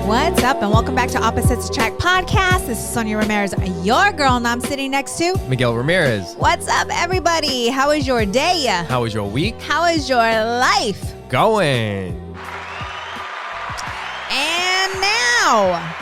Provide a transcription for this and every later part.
What's up, and welcome back to Opposites Attract Podcast. This is Sonja Ramirez, your girl, and I'm sitting next to Miguel Ramirez. What's up, everybody? How is your day? How was your week? How is your life? Going. And now,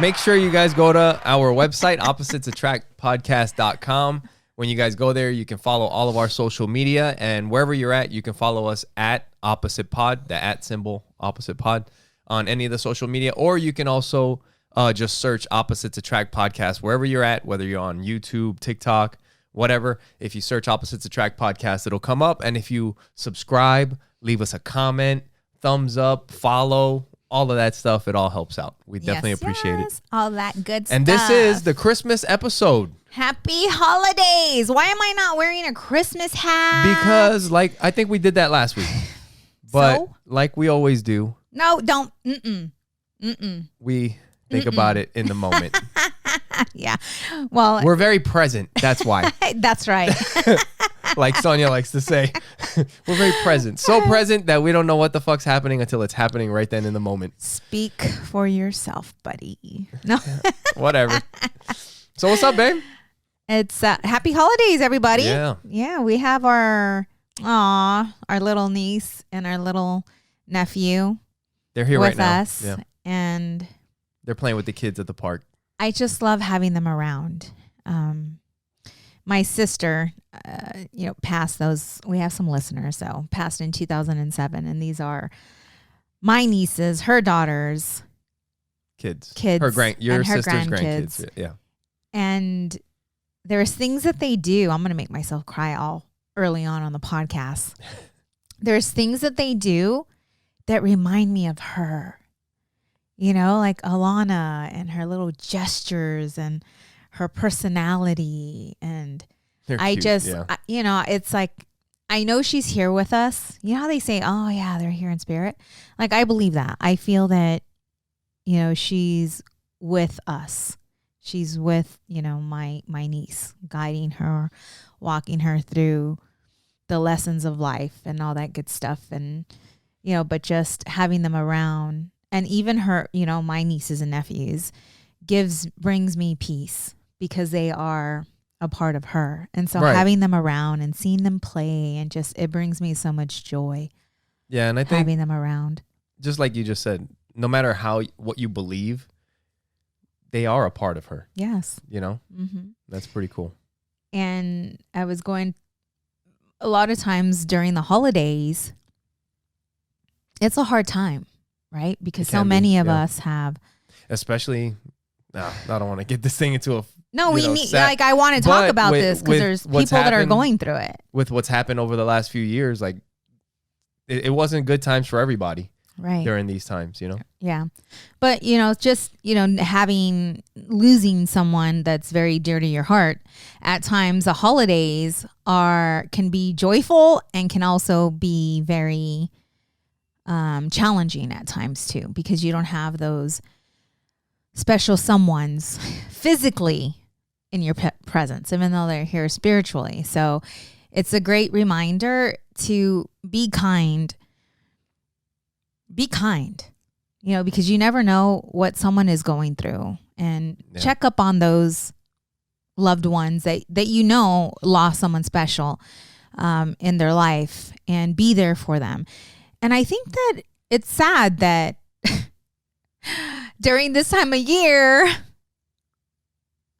make sure you guys go to our website, oppositesattractpodcast.com. When you guys go there, you can follow all of our social media, and wherever you're at, you can follow us at Opposite Pod, the at symbol Opposite Pod, on any of the social media, or you can also just search Opposites Attract Podcast wherever you're at, whether you're on YouTube, TikTok, whatever. If you search Opposites Attract Podcast, it'll come up, and if you subscribe, leave us a comment, thumbs up, follow, all of that stuff, it all helps out. We definitely appreciate it. All that good stuff. And this is the Christmas episode. Happy holidays. Why am I not wearing a Christmas hat? Because, I think we did that last week. But like we always do. No, don't. We think about it in the moment. Yeah. Well, we're very present. That's why. That's right. Like Sonja likes to say, we're very present. So present that we don't know what the fuck's happening until it's happening right then in the moment. Speak for yourself, buddy. No. Whatever. So what's up, babe? It's happy holidays, everybody. Yeah, we have our little niece and our little nephew. They're here with right now. us, yeah. And they're playing with the kids at the park. I just love having them around. My sister, passed those. We have some listeners, so passed in 2007, and these are my nieces, her daughters, kids, your sister's grandkids. Yeah. And there's things that they do. I'm going to make myself cry all early on the podcast. There's things that they do that remind me of her, like Alana and her little gestures and her personality. And it's like, I know she's here with us. You know how they say, oh yeah, they're here in spirit. Like, I believe that. I feel that, she's with us. She's with, my niece, guiding her, walking her through the lessons of life and all that good stuff. And, but just having them around, and even her, my nieces and nephews brings me peace because they are a part of her. And so having them around and seeing them play and it brings me so much joy. Yeah. And I think having them around, just like you just said, no matter what you believe, they are a part of her. Yes. Mm-hmm. That's pretty cool. And I was going a lot of times during the holidays, it's a hard time, right? Because so many of us have. Especially, I don't want to get this thing into a. No, we need, I want to talk about this because there's people that are going through it. With what's happened over the last few years, it wasn't good times for everybody. Right. During these times, Yeah. But, just, losing someone that's very dear to your heart, at times the holidays can be joyful and can also be very challenging at times too, because you don't have those special someones physically in your presence, even though they're here spiritually. So it's a great reminder to be kind, because you never know what someone is going through, and check up on those loved ones that lost someone special in their life, and be there for them. And I think that it's sad that during this time of year,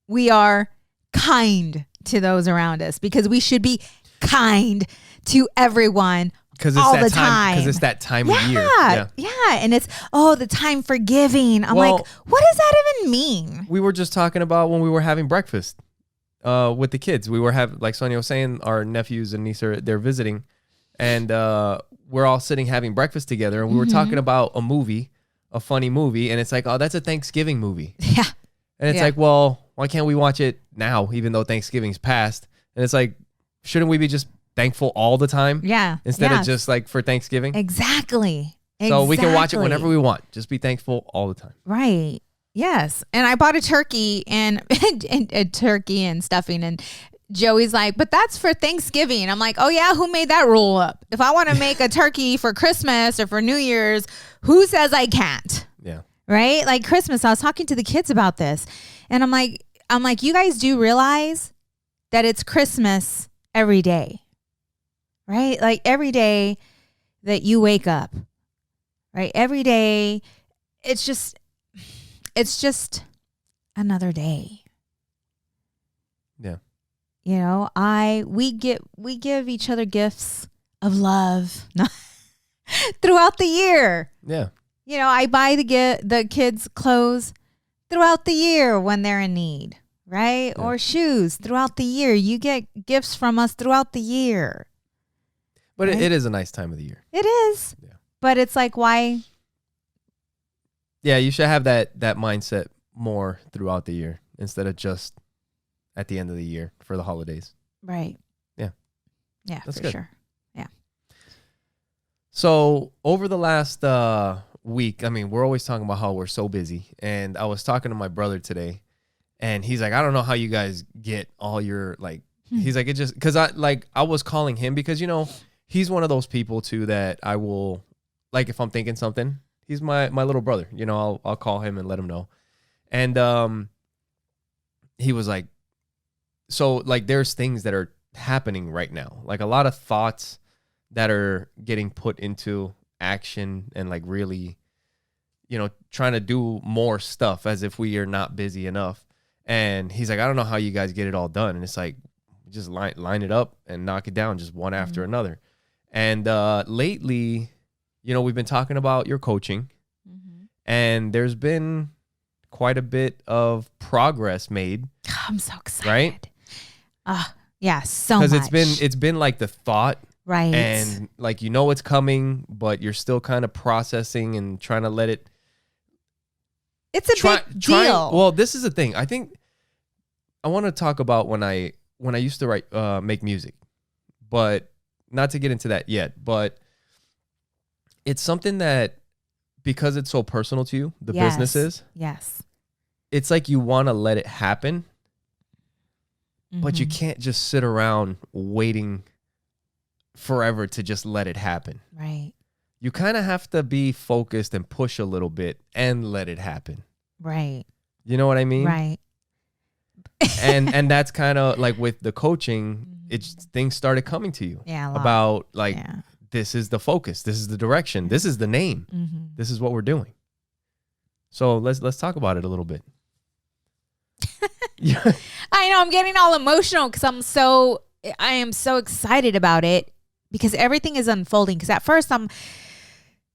we are kind to those around us, because we should be kind to everyone all the time. Because it's that time of year. Yeah. And it's, the time for giving. I'm like, what does that even mean? We were just talking about when we were having breakfast with the kids. We were like Sonja was saying, our nephews and niece they're visiting, and we're all sitting having breakfast together, and we were talking about a funny movie, and it's like, oh, that's a Thanksgiving movie. Yeah. And it's like, well, why can't we watch it now, even though Thanksgiving's passed? And it's like, shouldn't we be just thankful all the time? Yeah. Instead of just for Thanksgiving? Exactly. So we can watch it whenever we want. Just be thankful all the time. Right. Yes. And I bought a turkey and stuffing, and Joey's like, but that's for Thanksgiving. I'm like, oh yeah, who made that rule up? If I want to make a turkey for Christmas or for New Year's, who says I can't? right? Like Christmas, I was talking to the kids about this, and I'm like, you guys do realize that it's Christmas every day, right? Like every day that you wake up, right? Every day, it's just another day. Yeah. You know, we give each other gifts of love throughout the year. Yeah. You know, I buy the kids clothes throughout the year when they're in need, right? Yeah. Or shoes throughout the year. You get gifts from us throughout the year. But right? it is a nice time of the year. It is. Yeah. But it's like, why? Yeah, you should have that mindset more throughout the year instead of just at the end of the year for the holidays. Right. Yeah. Yeah, That's for good. sure. Yeah. So over the last week, I mean, we're always talking about how we're so busy. And I was talking to my brother today, and he's like, I don't know how you guys get all your, like, he's like, it just, because I was calling him because, you know, he's one of those people too that I will, like, if I'm thinking something, he's my little brother, you know, I'll call him and let him know. And he was like, so like there's things that are happening right now, like a lot of thoughts that are getting put into action and like really, you know, trying to do more stuff as if we are not busy enough. And he's like, I don't know how you guys get it all done. And it's like, just line it up and knock it down just one after another. And lately, you know, we've been talking about your coaching, and there's been quite a bit of progress made. I'm so excited. Right? Yeah, so much. Because it's been like the thought, right, and like, you know, it's coming, but you're still kind of processing and trying to let it. It's a big deal. Well, this is the thing. I think I want to talk about when I used to write, make music, but not to get into that yet. But it's something that, because it's so personal to you, the business is. Yes. It's like you want to let it happen, but you can't just sit around waiting forever to just let it happen. Right. You kind of have to be focused and push a little bit and let it happen. Right. You know what I mean? Right. And that's kind of like with the coaching, things started coming to you. Yeah. About like, this is the focus, this is the direction, this is the name, this is what we're doing. So let's talk about it a little bit. Yeah. I know, I'm getting all emotional because I am so excited about it because everything is unfolding. Because at first I'm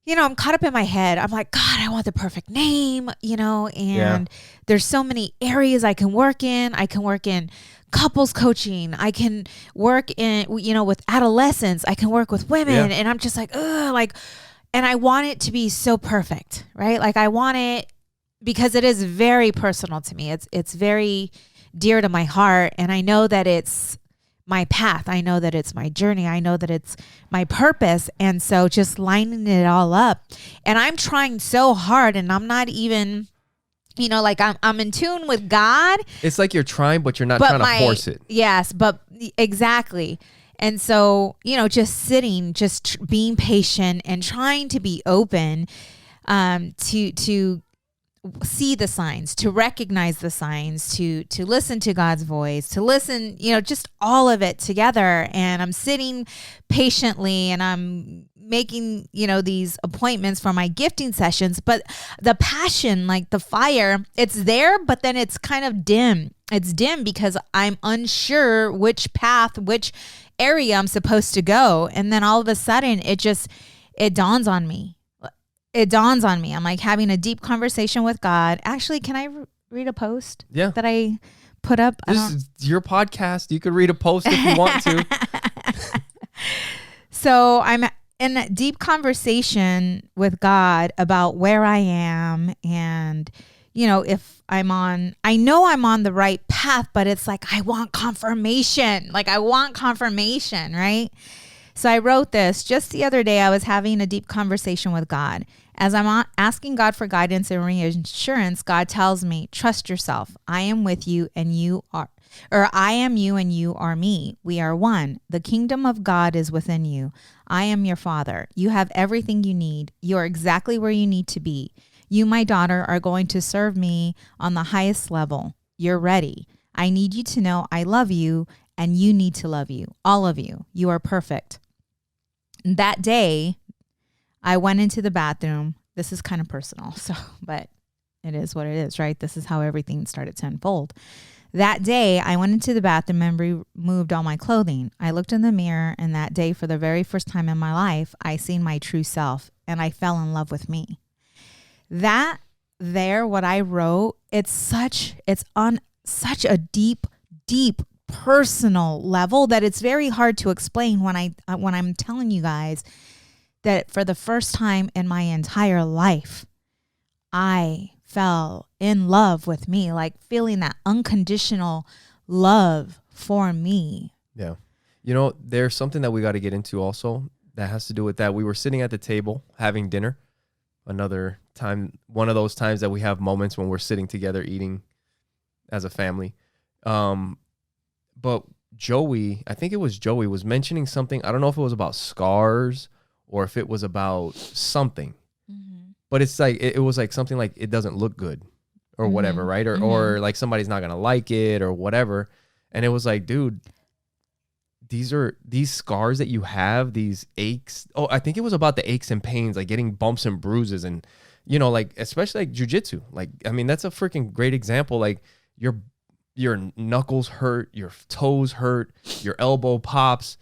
caught up in my head. I'm like, God, I want the perfect name, you know, and there's so many areas I can work in. I can work in couples coaching. I can work in, you know, with adolescents. I can work with women. And I'm just like, ugh, like, and I want it to be so perfect, right? Like I want it because it is very personal to me. It's very dear to my heart. And I know that it's my path. I know that it's my journey. I know that it's my purpose. And so just lining it all up, and I'm trying so hard, and I'm not even, you know, like I'm in tune with God. It's like you're trying, but you're not trying to force it. Yes, but exactly. And so, you know, just sitting, just being patient and trying to be open to see the signs, to recognize the signs, to listen to God's voice, to listen, you know, just all of it together. And I'm sitting patiently and I'm making, you know, these appointments for my gifting sessions, but the passion, like the fire, it's there, but then it's kind of dim. It's dim because I'm unsure which path, which area I'm supposed to go. And then all of a sudden it dawns on me. I'm like having a deep conversation with God. Actually, can I read a post that I put up? This is your podcast. You could read a post if you want to. So I'm in a deep conversation with God about where I am, and, you know, if I know I'm on the right path, but it's like, I want confirmation. Right? So I wrote this just the other day. I was having a deep conversation with God. As I'm asking God for guidance and reassurance, God tells me, trust yourself. I am with you and you are, or I am you and you are me. We are one. The kingdom of God is within you. I am your father. You have everything you need. You are exactly where you need to be. You, my daughter, are going to serve me on the highest level. You're ready. I need you to know I love you, and you need to love you. All of you. You are perfect. That day, I went into the bathroom. This is kind of personal, but it is what it is, right? This is how everything started to unfold. That day, I went into the bathroom and removed all my clothing. I looked in the mirror, and that day, for the very first time in my life, I seen my true self, and I fell in love with me. That there, what I wrote, it's on such a deep personal level that it's very hard to explain when I'm telling you guys that for the first time in my entire life, I fell in love with me, like feeling that unconditional love for me. Yeah. You know, there's something that we got to get into also that has to do with that. We were sitting at the table having dinner. Another time, one of those times that we have moments when we're sitting together eating as a family. But Joey, I think it was Joey, was mentioning something. I don't know if it was about scars or if it was about something. Mm-hmm. But it's like, it was like something like it doesn't look good or whatever, right? Or like somebody's not going to like it or whatever. And it was like, dude, these scars that you have, these aches. Oh, I think it was about the aches and pains, like getting bumps and bruises and, you know, like, especially like jujitsu. Like, I mean, that's a freaking great example. Like your knuckles hurt, your toes hurt, your elbow pops.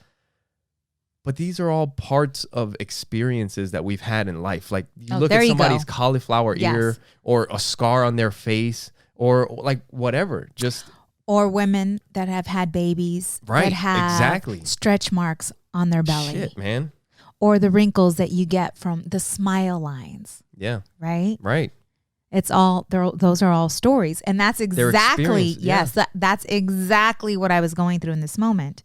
But these are all parts of experiences that we've had in life. Like you look at somebody's cauliflower ear or a scar on their face or like whatever, or women that have had babies that have stretch marks on their belly. Shit, man. Or the wrinkles that you get from the smile lines. Yeah. Right? Right. It's all, those are all stories. And that's exactly, that's exactly what I was going through in this moment.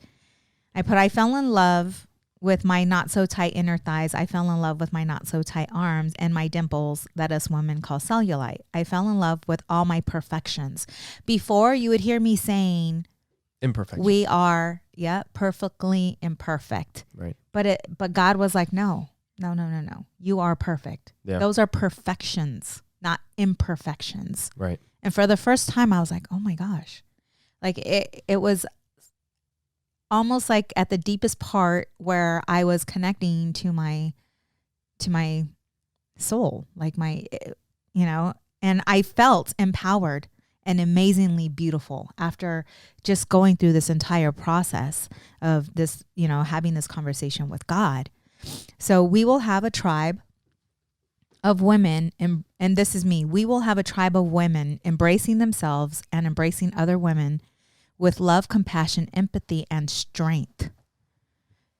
I fell in love with my not so tight inner thighs. I fell in love with my not so tight arms and my dimples that us women call cellulite. I fell in love with all my perfections. Before, you would hear me saying imperfect. We are, perfectly imperfect. Right. But God was like, no. You are perfect. Yeah. Those are perfections, not imperfections. Right. And for the first time, I was like, oh my gosh. Like it was almost like at the deepest part where I was connecting to my soul, like and I felt empowered and amazingly beautiful after just going through this entire process of this, having this conversation with God. So we will have a tribe of women, and this is me. We will have a tribe of women embracing themselves and embracing other women with love, compassion, empathy, and strength.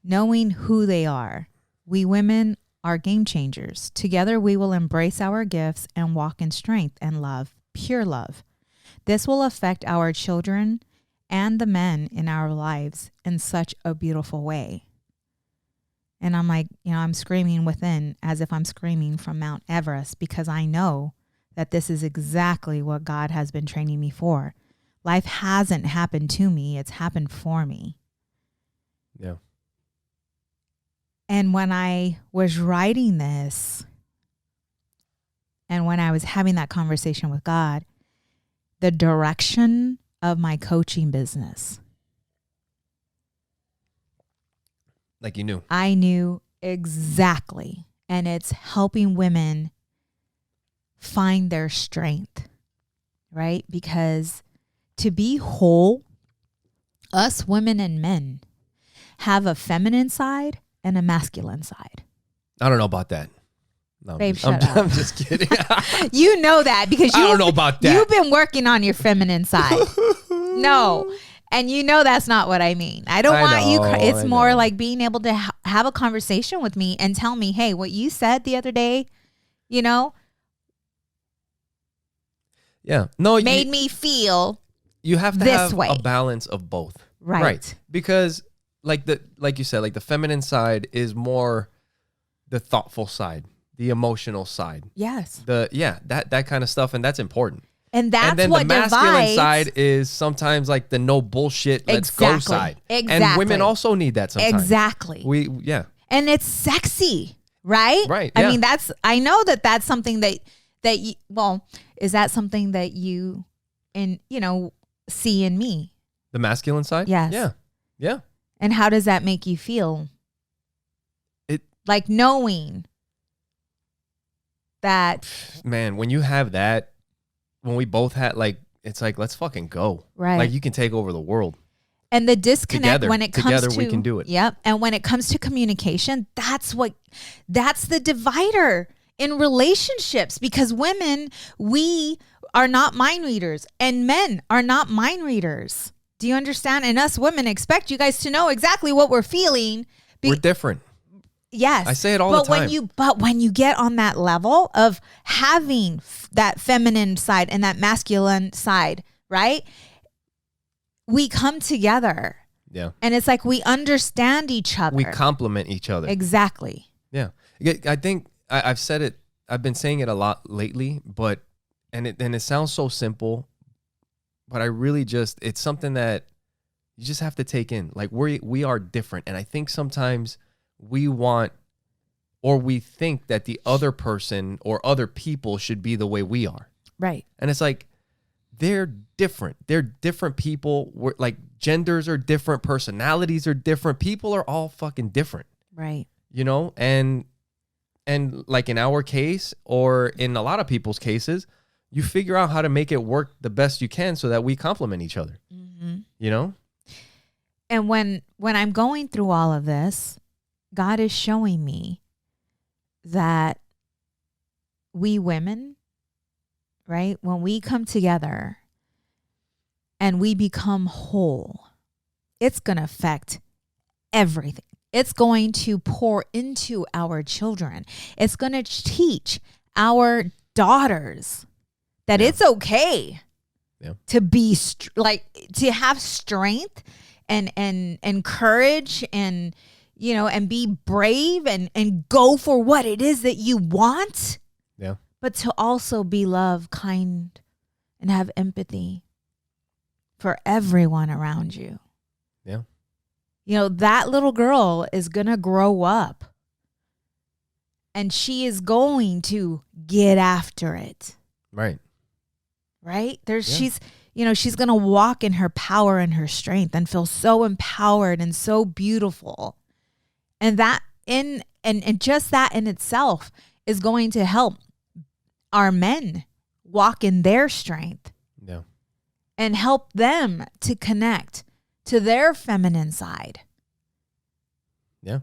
Knowing who they are. We women are game changers. Together we will embrace our gifts and walk in strength and love, pure love. This will affect our children and the men in our lives in such a beautiful way. And I'm like, I'm screaming within as if I'm screaming from Mount Everest because I know that this is exactly what God has been training me for. Life hasn't happened to me. It's happened for me. Yeah. And when I was writing this and when I was having that conversation with God, the direction of my coaching business. Like you knew. I knew exactly. And it's helping women find their strength, right? Because to be whole, us women and men have a feminine side and a masculine side. I don't know about that. No, Babe, shut up. I'm just kidding. You know that because I don't know about that. You've been working on your feminine side. No. And you know that's not what I mean. I don't want you. It's more like being able to have a conversation with me and tell me, hey, what you said the other day, Yeah. No. Made me feel you have to have a balance of both. Right. Because like you said, like the feminine side is more the thoughtful side, the emotional side. Yes. That kind of stuff. And that's important. And that's and then what the masculine divides. Side is sometimes like the no bullshit, let's go side. Exactly. And women also need that sometimes. Exactly. Yeah. And it's sexy, right? Right. I mean, I know that that's something that you, well, is that something that you see in me? The masculine side? Yes. Yeah. Yeah. And how does that make you feel? Like knowing that, man, when you have that, when we both had, like, it's like, let's fucking go. right? Like, you can take over the world. And the disconnect Together, when it comes to, we can do it. Yep. And when it comes to communication, that's the divider in relationships, because women, we are not mind readers and men are not mind readers. Do you understand? And us women expect you guys to know exactly what we're feeling. We're different. Yes. I say it all the time. But when you get on that level of having that feminine side and that masculine side, right? We come together. Yeah. And it's like we understand each other. We complement each other. Exactly. Yeah. I think I've said it. I've been saying it a lot lately, but it sounds so simple, but I really it's something that you just have to take in. Like we are different. And I think sometimes we want, or we think that the other person or other people should be the way we are. Right. And it's like, they're different. They're different people. We're like, genders are different. Personalities are different. People are all fucking different. Right. You know? And like in our case, or in a lot of people's cases, you figure out how to make it work the best you can so that we complement each other. Mm-hmm. You know? And when I'm going through all of this, God is showing me that we women, right, when we come together and we become whole, it's going to affect everything. It's going to pour into our children. It's going to teach our daughters that it's okay to be to have strength and courage and and be brave and go for what it is that you want. Yeah. But to also be love, kind, and have empathy for everyone around you. Yeah. That little girl is going to grow up and she is going to get after it. Right. Right? She's going to walk in her power and her strength and feel so empowered and so beautiful. And that and just that in itself is going to help our men walk in their strength. Yeah. And help them to connect to their feminine side. Yeah.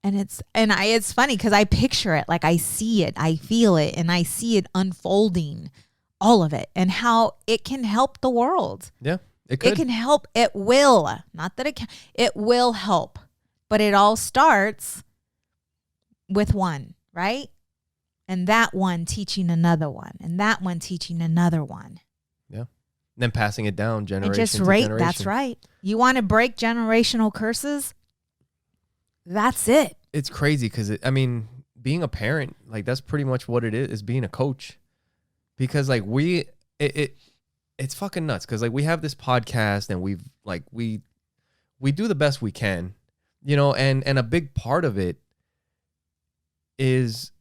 And it's funny because I picture it, like I see it, I feel it, and I see it unfolding, all of it, and how it can help the world. Yeah. It could. It can help. It will. Not that it can. It will help. But it all starts with one, right? And that one teaching another one, and that one teaching another one. Yeah. And then passing it down generation and just to generation. That's right. You want to break generational curses? That's it. It's crazy because, being a parent, like, that's pretty much what it is being a coach. Because, like, it's fucking nuts. Because, like, we have this podcast and we do the best we can. And a big part of it is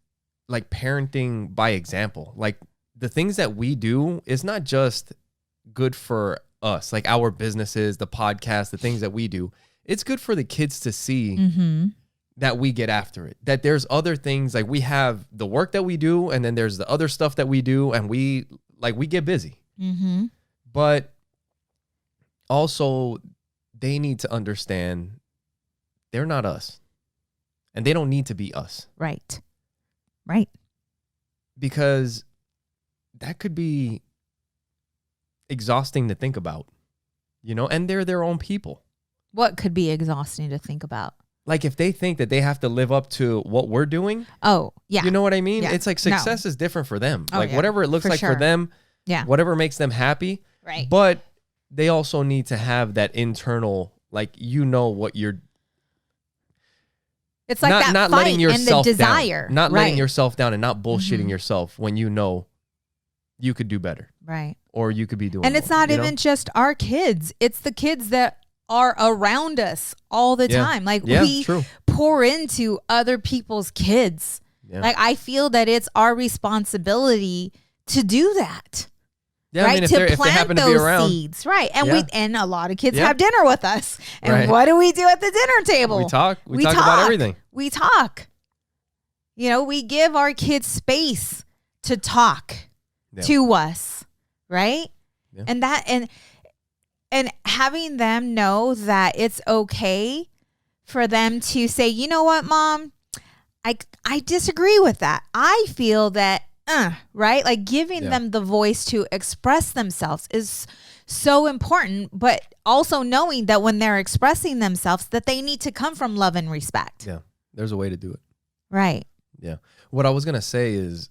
like parenting by example. Like the things that we do is not just good for us, like our businesses, the podcast, the things that we do. It's good for the kids to see that we get after it, that there's other things, like we have the work that we do and then there's the other stuff that we do, and we get busy. Mm-hmm. But also they need to understand they're not us, and they don't need to be us. Right. Because that could be exhausting to think about, and they're their own people. What could be exhausting to think about? Like if they think that they have to live up to what we're doing. Oh, yeah. You know what I mean? Yeah. It's like success is different for them. Oh, like whatever it looks like for them, whatever makes them happy. Right. But they also need to have that internal, like, what you're. It's like not, that fight letting yourself and the desire. Down. Not letting yourself down and not bullshitting yourself when you could do better. Right. Or you could be doing And it's more, not even just our kids. It's the kids that are around us all the time. Like we pour into other people's kids. Yeah. Like, I feel that it's our responsibility to do that. Yeah, right? I mean, if To they plant happen to those be around, seeds. Right. And Yeah. and a lot of kids Yeah. have dinner with us. And Right. what do we do at the dinner table? we talk. We talk about everything. We talk. You know, we give our kids space to talk to us. Right. Yeah. And having them know that it's okay for them to say, you know what, Mom, I disagree with that. I feel that, right? Like giving them the voice to express themselves is so important, but also knowing that when they're expressing themselves, that they need to come from love and respect. Yeah, there's a way to do it. Right. Yeah. What I was gonna say is,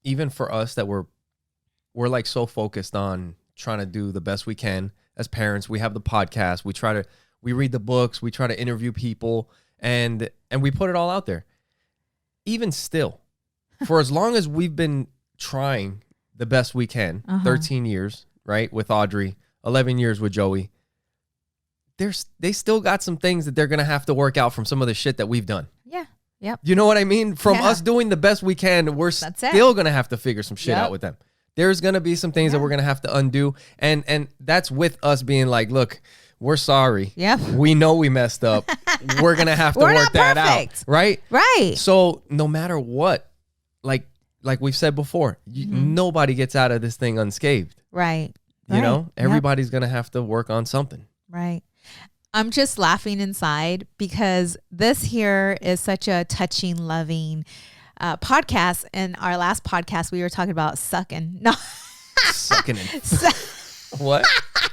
even for us that we're like so focused on trying to do the best we can as parents. We have the podcast. We read the books. We try to interview people, and we put it all out there. Even still, for as long as we've been trying the best we can, 13 years, right, with Audrey, 11 years with Joey, they still got some things that they're going to have to work out from some of the shit that we've done. Yeah. Yep. You know what I mean? From us doing the best we can, we're still going to have to figure some shit out with them. There's going to be some things that we're going to have to undo. And that's with us being like, look, we're sorry. Yep. We know we messed up. We're going to have to work that out. Right? Right. So no matter what, like we've said before, nobody gets out of this thing unscathed. Right. You know, everybody's going to have to work on something. Right. I'm just laughing inside because this here is such a touching, loving podcast. In our last podcast, we were talking about sucking. No. Sucking in. What?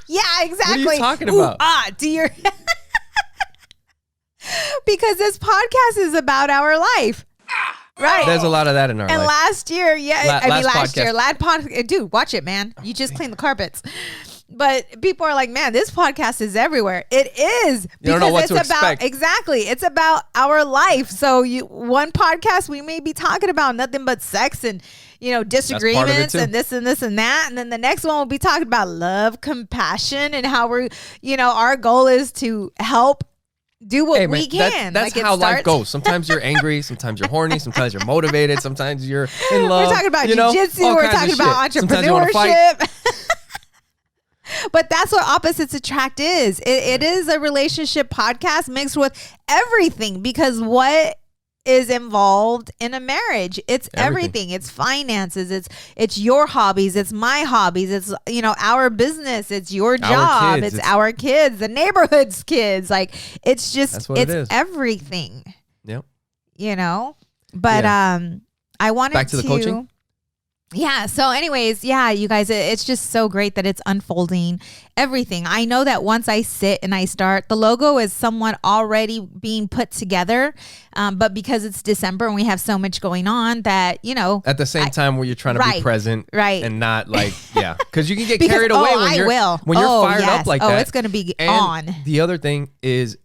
Yeah, exactly. What are you talking about? Dear. Because this podcast is about our life. Right. There's a lot of that in our life. And last year, last year, podcast. Dude, watch it, man. You just cleaned the carpets. But people are like, man, this podcast is everywhere. It is. You don't know what to expect. Exactly. It's about our life. So one podcast, we may be talking about nothing but sex and, disagreements and this and this and that. And then the next one will be talking about love, compassion, and how we're, our goal is to help do what we can. That's how life goes. Sometimes you're angry. Sometimes you're horny. Sometimes you're motivated. Sometimes you're in love. We're talking about jiu-jitsu. We're talking about entrepreneurship. But that's what Opposites Attract is. It is a relationship podcast mixed with everything, because what is involved in a marriage? It's everything. It's finances. It's your hobbies. It's my hobbies. It's, our business. It's your job. It's our kids, the neighborhood's kids. Like, it's just, it's everything. Yep. But I wanted back to the coaching. Yeah. So anyways, you guys, it's just so great that it's unfolding everything. I know that once I sit and I start, the logo is somewhat already being put together. But because it's December and we have so much going on that, at the same time where you're trying to be present. Right. And not because you can get carried away when you're fired up like that. Oh, it's going to be on. The other thing is,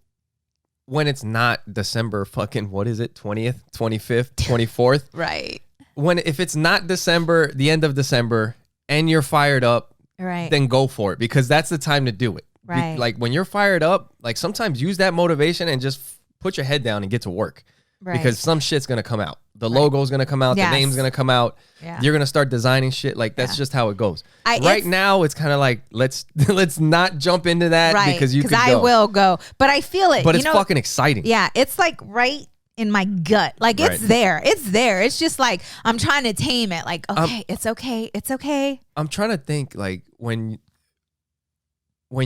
when it's not December fucking, what is it? 20th, 25th, 24th. Right. If it's not December, the end of December, and you're fired up, then go for it, because that's the time to do it. Right. Like when you're fired up, like sometimes use that motivation and just put your head down and get to work. Right. Because some shit's going to come out. The logo's going to come out. The name's going to come out. Yeah. You're going to start designing shit. Like that's just how it goes. Right now, it's kind of like, let's not jump into that because you could go. I will go. But I feel it. But it's fucking exciting. Yeah. It's like right in my gut. Like it's there. It's there. It's just like, I'm trying to tame it. Like, okay, it's okay. It's okay. I'm trying to think, like when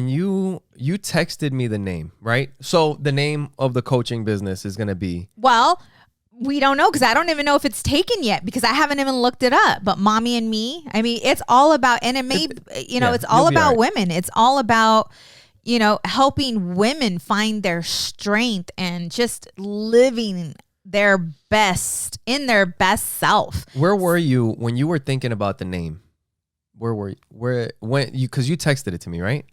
you texted me the name, right? So the name of the coaching business is going to be... Well, we don't know, because I don't even know if it's taken yet, because I haven't even looked it up. But Mommy and Me, I mean, it's all about, and it may, it's all about women. It's all about, helping women find their strength and just living their best, in their best self. Where were you when you were thinking about the name? Where were you? Because you texted it to me, right?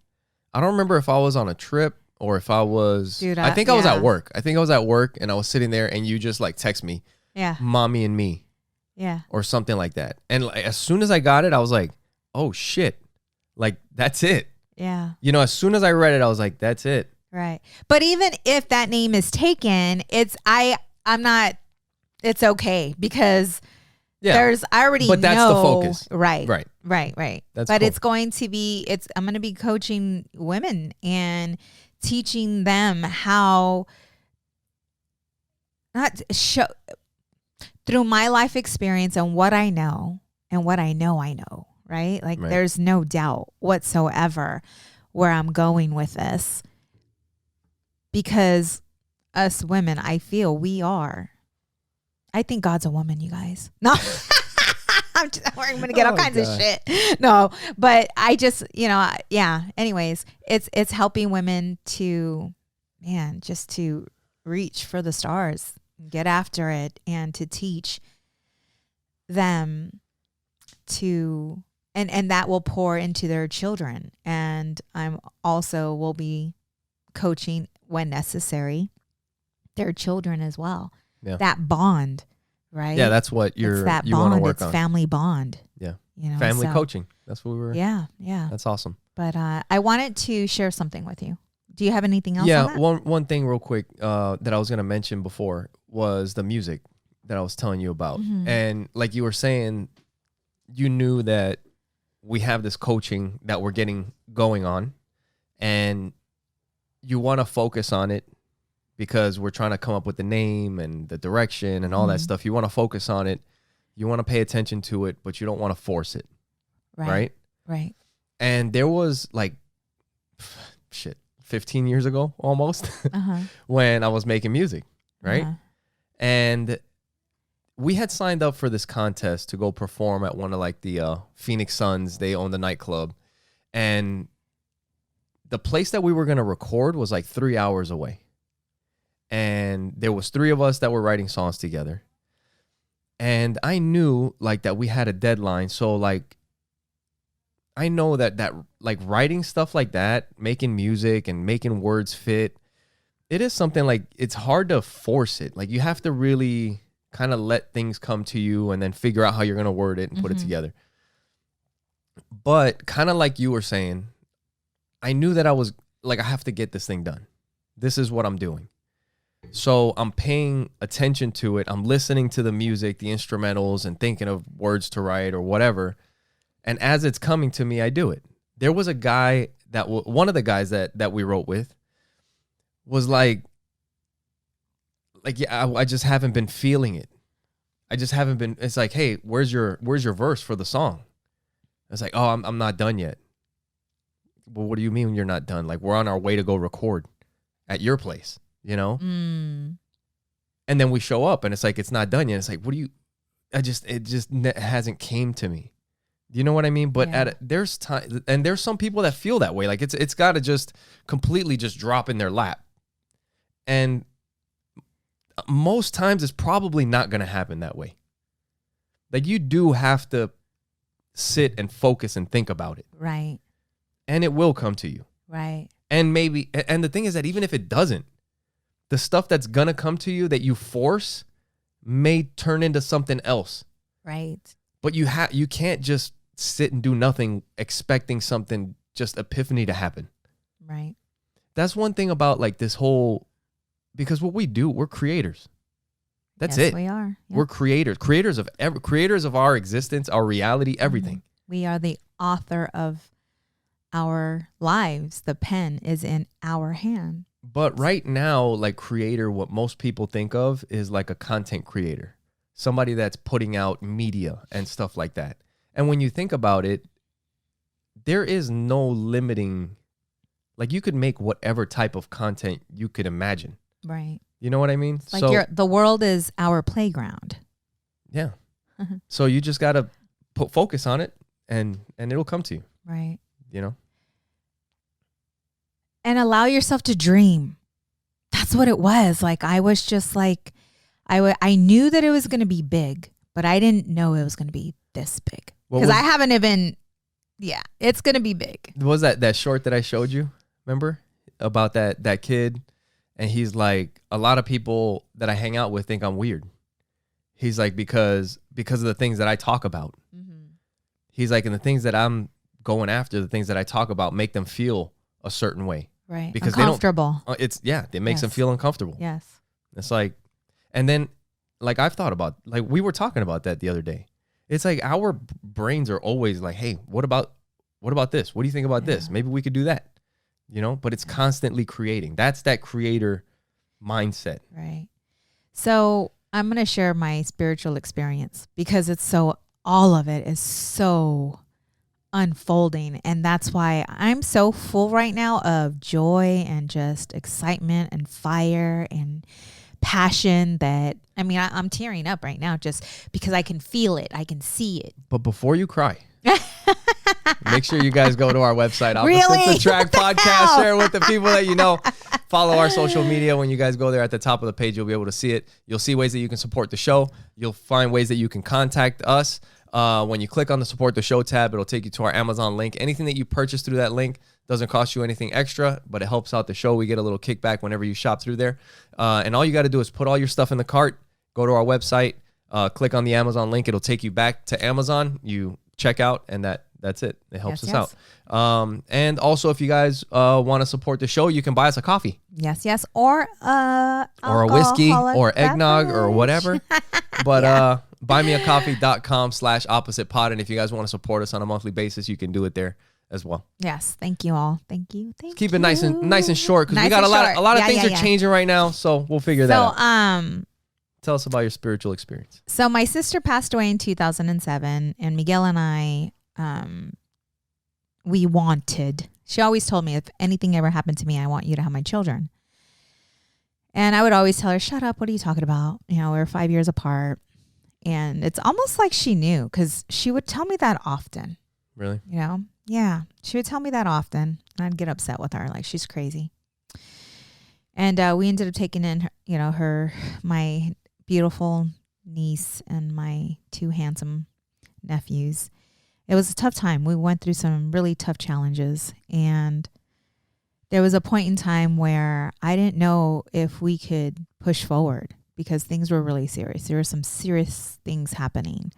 I don't remember if I was on a trip or if I was... Dude, I think I was at work. I think I was at work and I was sitting there and you just like text me. Yeah. Mommy and Me. Yeah. Or something like that. And as soon as I got it, I was like, oh shit. Like, that's it. Yeah. As soon as I read it, I was like, that's it. Right. But even if that name is taken, I'm not it's okay because Yeah. there's, I already But that's the know. focus. Right. Right. But cool. it's going to be, I'm going to be coaching women and teaching them how not show through my life experience and what I know and what I know, right? Like there's no doubt whatsoever where I'm going with this, because us women, I feel I think God's a woman, you guys. No, I'm going to get all kinds of shit. No, but I just, yeah. Anyways, it's helping women to, just to reach for the stars, get after it, and to teach them to, and that will pour into their children. And I'm also will be coaching when necessary their children as well. Yeah. That bond, right? Yeah, that's what you want to work on. It's family bond. Yeah. Family coaching. That's what we were. Yeah. That's awesome. But I wanted to share something with you. Do you have anything else? Yeah, on that? one thing real quick that I was going to mention before was the music that I was telling you about. Mm-hmm. And like you were saying, you knew that we have this coaching that we're getting going on, and you want to focus on it because we're trying to come up with the name and the direction and all that stuff. You want to focus on it. You want to pay attention to it, but you don't want to force it. Right? And there was like, 15 years ago almost when I was making music, right? And we had signed up for this contest to go perform at one of like the Phoenix Suns. They own the nightclub. And the place that we were going to record was like 3 hours away. And there was 3 of us that were writing songs together. And I knew like that we had a deadline. So like, I know that like writing stuff like that, making music and making words fit, it is something like it's hard to force it. Like you have to really kind of let things come to you and then figure out how you're going to word it and put it together. But kind of like you were saying, I knew that I was like, I have to get this thing done. This is what I'm doing. So I'm paying attention to it. I'm listening to the music, the instrumentals, and thinking of words to write or whatever. And as it's coming to me, I do it. There was a guy one of the guys that we wrote with was like, yeah, I just haven't been feeling it. I just haven't been. It's like, hey, where's your verse for the song? It's like, oh, I'm not done yet. Well, what do you mean you're not done? Like we're on our way to go record at your place, And then we show up and it's like it's not done yet. It's like, what do you? It just hasn't came to me. You know what I mean? But there's time, and there's some people that feel that way. Like it's got to just completely just drop in their lap. And most times it's probably not going to happen that way. Like you do have to sit and focus and think about it. Right. And it will come to you. Right. And the thing is that even if it doesn't, the stuff that's going to come to you that you force may turn into something else. Right. But you can't just sit and do nothing expecting something, just epiphany to happen. Right. That's one thing about like this whole, because what we do, we're creators. That's it. We are. Yep. We're creators of our existence, our reality, everything. We are the author of our lives. The pen is in our hand. But right now, like creator, what most people think of is like a content creator, somebody that's putting out media and stuff like that. And when you think about it, there is no limiting, like you could make whatever type of content you could imagine. Right. You know what I mean? Like the world is our playground. Yeah. So you just got to focus on it and it'll come to you. Right. And allow yourself to dream. That's what it was. Like I was just like, I knew that it was going to be big, but I didn't know it was going to be this big. Because I haven't even, it's going to be big. Was that short that I showed you? Remember? About that kid? And he's like, a lot of people that I hang out with think I'm weird. He's like, because of the things that I talk about. Mm-hmm. He's like, and the things that I'm going after, the things that I talk about make them feel a certain way. Right. Because uncomfortable. it makes them feel uncomfortable. Yes. It's like, and then like I've thought about, like we were talking about that the other day. It's like our brains are always like, hey, what about this? What do you think about this? Maybe we could do that, but it's constantly creating. That's that creator mindset. Right. So I'm going to share my spiritual experience because all of it is so unfolding. And that's why I'm so full right now of joy and just excitement and fire and passion that, I'm tearing up right now just because I can feel it. I can see it. But before you cry, make sure you guys go to our website. Really? The Track Podcast. Share it with the people that you know. Follow our social media. When you guys go there at the top of the page, you'll be able to see it. You'll see ways that you can support the show. You'll find ways that you can contact us. When you click on the support the show tab, it'll take you to our Amazon link. Anything that you purchase through that link doesn't cost you anything extra, but it helps out the show. We get a little kickback whenever you shop through there. And all you got to do is put all your stuff in the cart, go to our website, click on the Amazon link. It'll take you back to Amazon. You check out, and that's it. It helps us out. And also, if you guys want to support the show, you can buy us a coffee. Yes. Or a whiskey or eggnog or whatever. But buymeacoffee.com/oppositepod. And if you guys want to support us on a monthly basis, you can do it there as well. Yes. Thank you all. Thank you. Keep it nice and short because we got a lot of things are changing right now. So we'll figure that out. Tell us about your spiritual experience. So my sister passed away in 2007, and Miguel and I, she always told me, if anything ever happened to me, I want you to have my children. And I would always tell her, shut up. What are you talking about? We're 5 years apart. And it's almost like she knew because she would tell me that often. Really? Yeah. She would tell me that often. And I'd get upset with her. Like, she's crazy. And we ended up taking in, my beautiful niece and my two handsome nephews. It was a tough time. We went through some really tough challenges. And there was a point in time where I didn't know if we could push forward because things were really serious. There were some serious things happening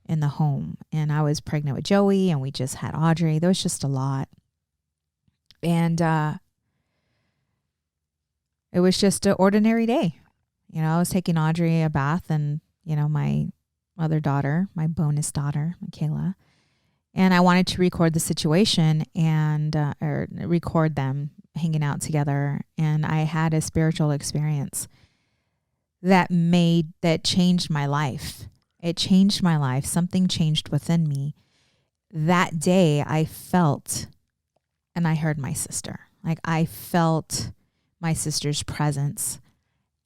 in the home. And I was pregnant with Joey, and we just had Audrey. There was just a lot. And it was just an ordinary day. I was taking Audrey a bath, and, my other daughter, my bonus daughter, Michaela, and I wanted to record the situation and or record them hanging out together. And I had a spiritual experience that changed my life. It changed my life. Something changed within me. That day I felt, and I heard my sister. Like, I felt my sister's presence,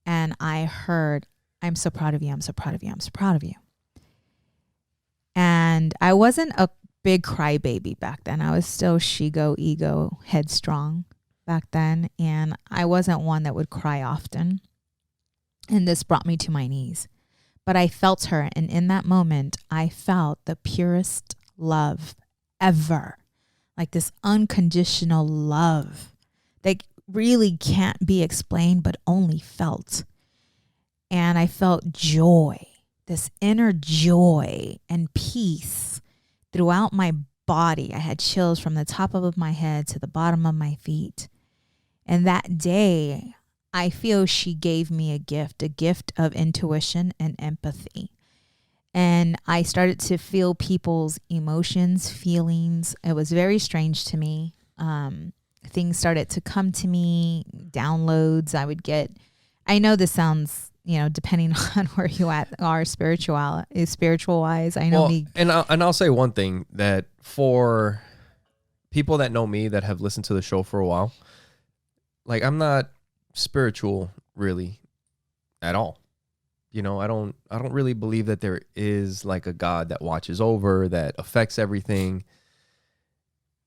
and I heard, I'm so proud of you. I'm so proud of you. I'm so proud of you. And I wasn't a big crybaby back then. I was still ego, headstrong back then. And I wasn't one that would cry often. And this brought me to my knees. But I felt her. And in that moment, I felt the purest love ever. Like this unconditional love that really can't be explained, but only felt. And I felt joy, this inner joy and peace throughout my body. I had chills from the top of my head to the bottom of my feet. And that day, I feel she gave me a gift of intuition and empathy. And I started to feel people's emotions, feelings. It was very strange to me. Things started to come to me, downloads I would get. I know this sounds, depending on where you are spiritual-wise. I know me. And I'll say one thing, that for people that know me that have listened to the show for a while, like, I'm not spiritual really at all. I don't really believe that there is like a God that watches over, that affects everything.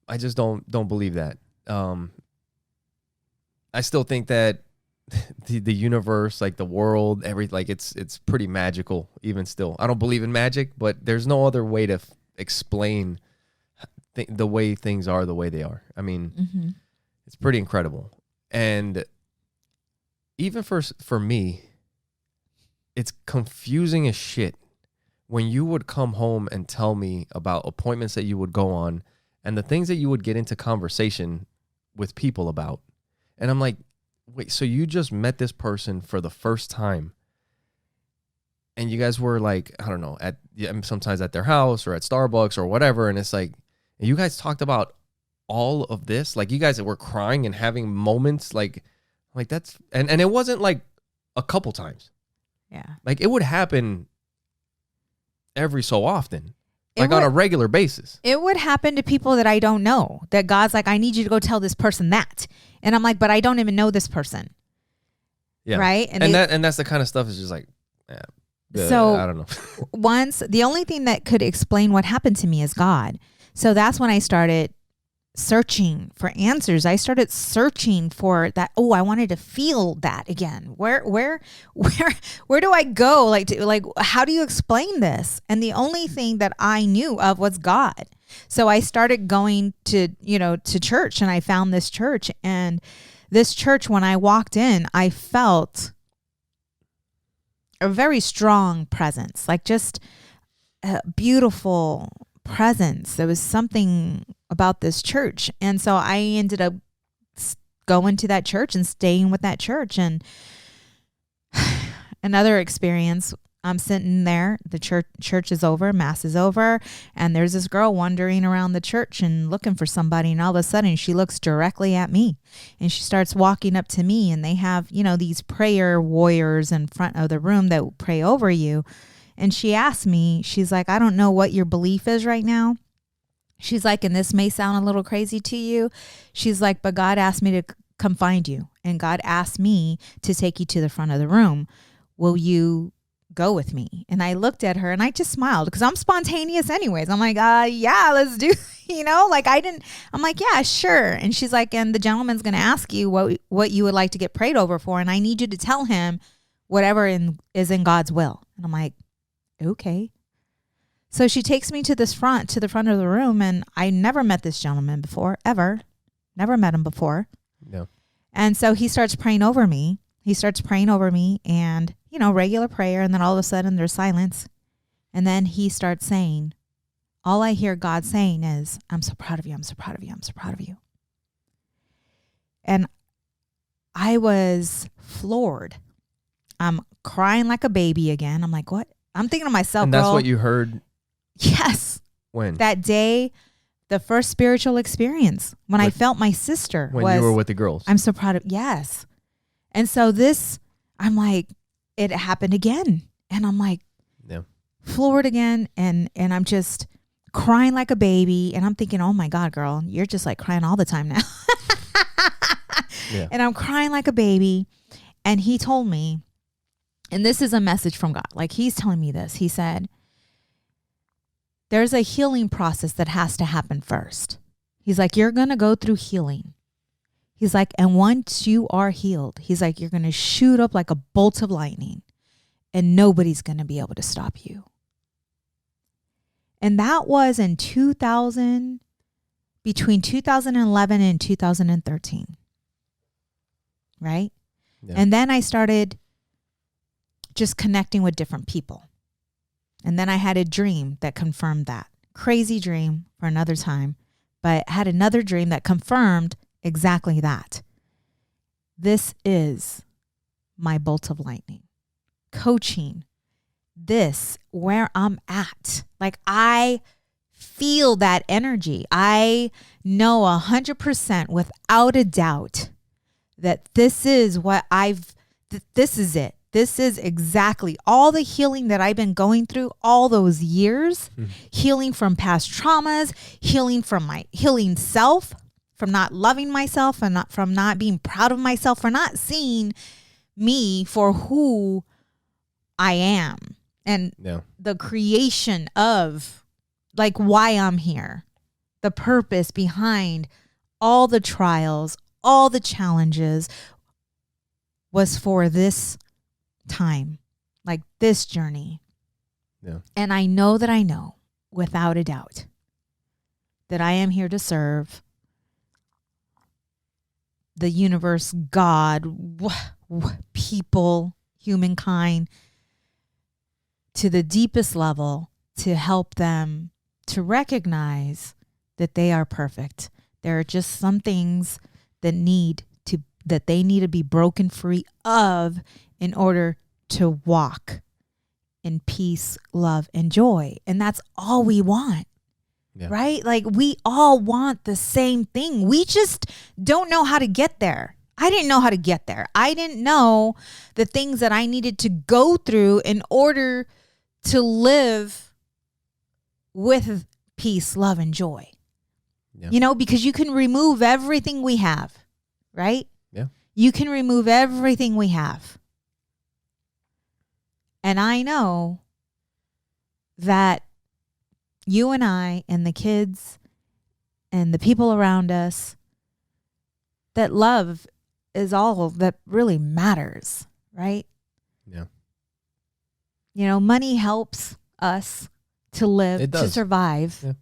I just don't believe that. I still think that the universe, like the world, it's pretty magical even still. I don't believe in magic, but there's no other way to explain the way things are the way they are. I mean, It's pretty incredible. And even for me, it's confusing as shit when you would come home and tell me about appointments that you would go on and the things that you would get into conversation with people about. And I'm like, wait, so you just met this person for the first time and you guys were like, I don't know, sometimes at their house or at Starbucks or whatever, and it's like you guys talked about all of this, like you guys were crying and having moments like that's and it wasn't like a couple times. Yeah. Like it would happen every so often, like on a regular basis. It would happen to people that I don't know, that God's like, I need you to go tell this person that. And I'm like, but I don't even know this person. Yeah. Right. And that's the kind of stuff is just like, so I don't know. Once the only thing that could explain what happened to me is God. So that's when I started searching for answers. I started searching for that. Oh, I wanted to feel that again. Where do I go? Like, how do you explain this? And the only thing that I knew of was God. So I started going to church, and I found this church. And this church, when I walked in, I felt a very strong presence, like just a beautiful presence. There was something about this church. And so I ended up going to that church and staying with that church. And another experience, I'm sitting there, the church is over, mass is over, and there's this girl wandering around the church and looking for somebody, and all of a sudden she looks directly at me, and she starts walking up to me, and they have, these prayer warriors in front of the room that pray over you. And she asked me, she's like, I don't know what your belief is right now. She's like, and this may sound a little crazy to you. She's like, but God asked me to come find you. And God asked me to take you to the front of the room. Will you go with me? And I looked at her and I just smiled because I'm spontaneous anyways. I'm like, yeah, let's do, I'm like, yeah, sure. And she's like, and the gentleman's going to ask you what you would like to get prayed over for. And I need you to tell him whatever is in God's will. And I'm like, okay. So she takes me to the front of the room, and I never met this gentleman before, ever. Never met him before. No. And so he starts praying over me. And, regular prayer. And then all of a sudden there's silence. And then he starts saying, all I hear God saying is, I'm so proud of you. I'm so proud of you. I'm so proud of you. And I was floored. I'm crying like a baby again. I'm like, what? I'm thinking to myself, and that's what you heard? Yes. When? That day, the first spiritual experience, when I felt my sister. When you were with the girls. I'm so proud of, yes. And so I'm like, it happened again. And I'm like, yeah, floored again. And I'm just crying like a baby. And I'm thinking, oh my God, girl, you're just like crying all the time now. Yeah. And I'm crying like a baby. And he told me, and this is a message from God. Like he's telling me this. He said, there's a healing process that has to happen first. He's like, you're going to go through healing. He's like, and once you are healed, he's like, you're going to shoot up like a bolt of lightning and nobody's going to be able to stop you. And that was in between 2011 and 2013. Right? Yeah. And then I started just connecting with different people. And then I had a dream that confirmed that. Crazy dream for another time, but had another dream that confirmed exactly that. This is my bolt of lightning. Coaching. This, where I'm at. Like I feel that energy. I know 100% without a doubt that this is what this is it. This is exactly all the healing that I've been going through all those years, healing from past traumas, healing from my healing self, from not loving myself and from not being proud of myself, for not seeing me for who I am and the creation of like why I'm here, the purpose behind all the trials, all the challenges was for this time, like this journey. Yeah. And I know without a doubt that I am here to serve the universe, God, people, humankind to the deepest level, to help them to recognize that they are perfect. There are just some things that they need to be broken free of in order to walk in peace, love, and joy. And that's all we want. Yeah. Right? Like we all want the same thing. We just don't know how to get there. I didn't know how to get there. I didn't know the things that I needed to go through in order to live with peace, love, and joy. Yeah. You know, because you can remove everything we have, right? Yeah. You can remove everything we have. And I know that you and I and the kids and the people around us, that love is all that really matters, right? Yeah. You know, money helps us to live, It to does. survive, Yeah.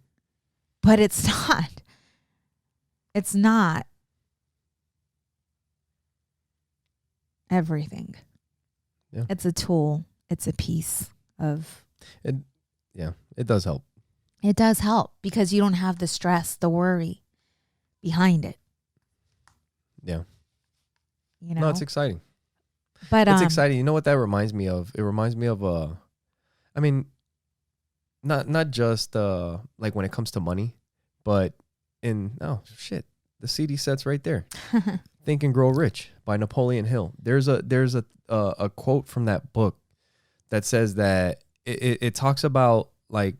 but it's not everything. Yeah. It's a tool. It's a piece of. It does help. It does help because you don't have the stress, the worry behind it. Yeah. You know? No, it's exciting. But It's exciting. You know what that reminds me of? It reminds me of I mean, not just like when it comes to money, but the CD set's right there. Think and Grow Rich by Napoleon Hill. There's a quote from that book that says that it talks about like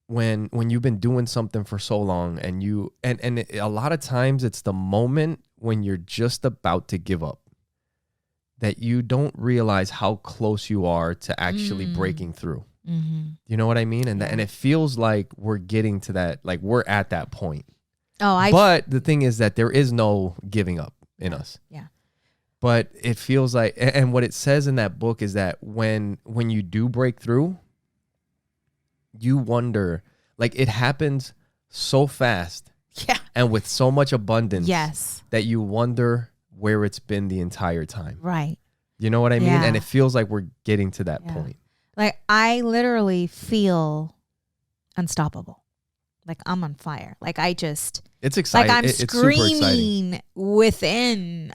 when you've been doing something for so long and a lot of times it's the moment when you're just about to give up that you don't realize how close you are to actually breaking through. Mm-hmm. You know what I mean? And and it feels like we're getting to that, like we're at that point. But the thing is that there is no giving up in us. Yeah. But it feels like, and what it says in that book is that when you do break through, you wonder, like it happens so fast. Yeah. And with so much abundance. Yes. That you wonder where it's been the entire time. Right. You know what I mean? Yeah. And it feels like we're getting to that point. Like I literally feel unstoppable. Like I'm on fire. Like it's exciting. Like I'm it's super exciting. screaming within.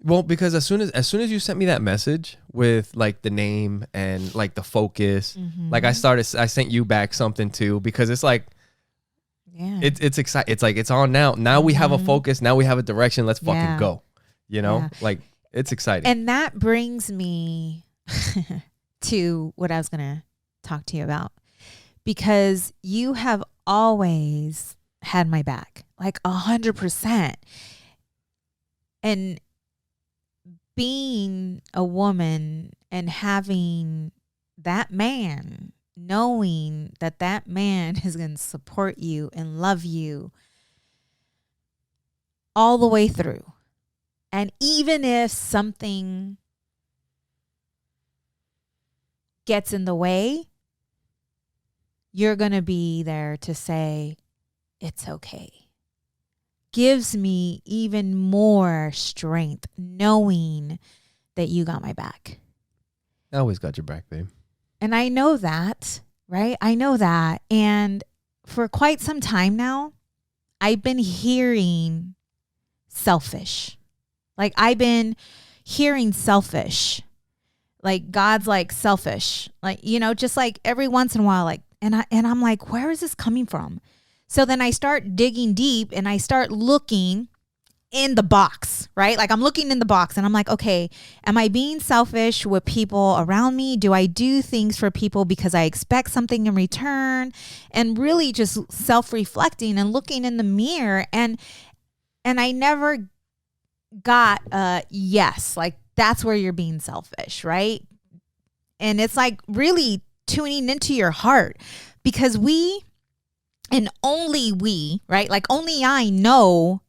Well, because as soon as you sent me that message with like the name and like the focus, like I sent you back something too, because it's like, it's exciting. It's like, it's on now. Now we have a focus. Now we have a direction. Let's fucking go. You know, like it's exciting. And that brings me to what I was going to talk to you about, because you have always had my back, like 100%. And being a woman and having that man, knowing that that man is going to support you and love you all the way through. And even if something gets in the way, you're going to be there to say, it's okay. Gives me even more strength knowing that you got my back. I always got your back, babe. And I know that, right? I know that. And for quite some time now, I've been hearing selfish. Like I've been hearing selfish. Like God's like selfish. Like, you know, just like every once in a while, like, and I'm like, where is this coming from? So then I start digging deep and I start looking in the box, right? Like I'm looking in the box and I'm like, okay, am I being selfish with people around me? Do I do things for people because I expect something in return? And really just self-reflecting and looking in the mirror. And I never got yes, like that's where you're being selfish, right? And it's like really tuning into your heart, because we, and only we, right? Like only I know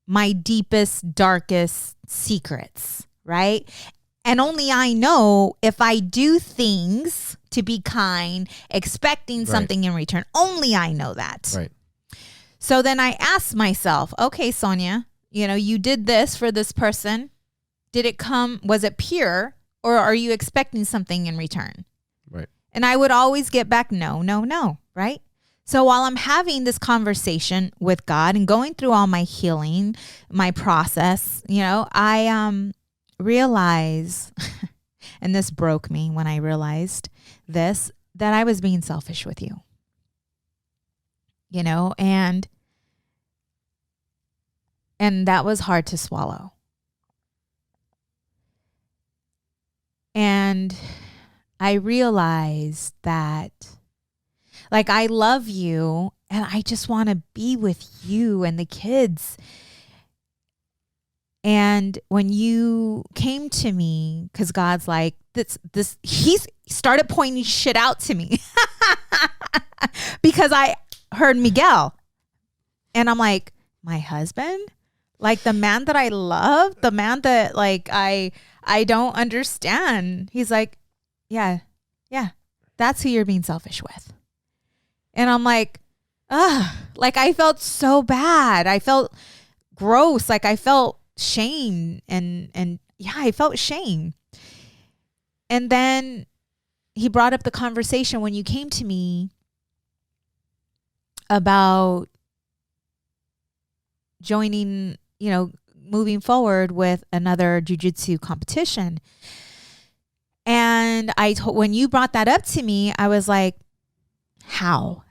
my deepest, darkest secrets, right? And only I know if I do things to be kind, expecting something in return. Only I know that. Right. So then I asked myself, okay, Sonja, you know, you did this for this person. Was it pure, or are you expecting something in return? Right. And I would always get back, no, right? So while I'm having this conversation with God and going through all my healing, my process, you know, I realize And this broke me when I realized this, that I was being selfish with you. You know, and that was hard to swallow. And I realized that, like, I love you and I just want to be with you and the kids. And when you came to me, because God's like, he's started pointing shit out to me because I heard Miguel. And I'm like, my husband? Like the man that I love, the man that like I don't understand. He's like, yeah, that's who you're being selfish with. And I'm like, like I felt so bad. I felt gross. Like I felt shame and yeah, I felt shame. And then he brought up the conversation when you came to me about joining, you know, moving forward with another jiu-jitsu competition. And when you brought that up to me, I was like, how?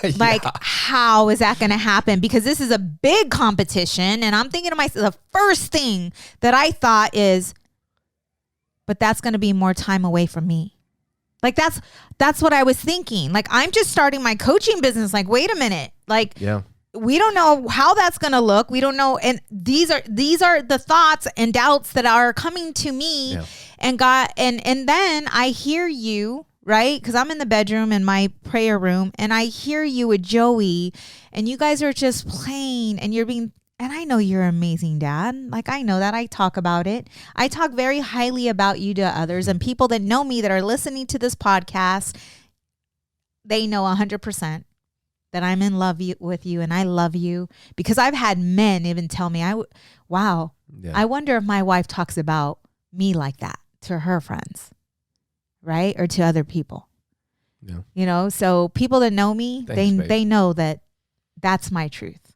Yeah. Like, how is that going to happen? Because this is a big competition. And I'm thinking to myself, the first thing that I thought is, but that's going to be more time away from me. Like, that's what I was thinking. Like, I'm just starting my coaching business. Like, wait a minute. Like, Yeah. We don't know how that's going to look. We don't know. And these are the thoughts and doubts that are coming to me. Yeah. And God, and then I hear you, right? Because I'm in the bedroom in my prayer room and I hear you with Joey and you guys are just playing and you're being, and I know you're an amazing dad. Like, I know that. I talk about it. I talk very highly about you to others, and people that know me that are listening to this podcast, they know 100% that I'm in love with you and I love you, because I've had men even tell me, wow, I wonder if my wife talks about me like that to her friends, right? Or to other people. Yeah. You know, so people that know me, Thanks, they know that that's my truth.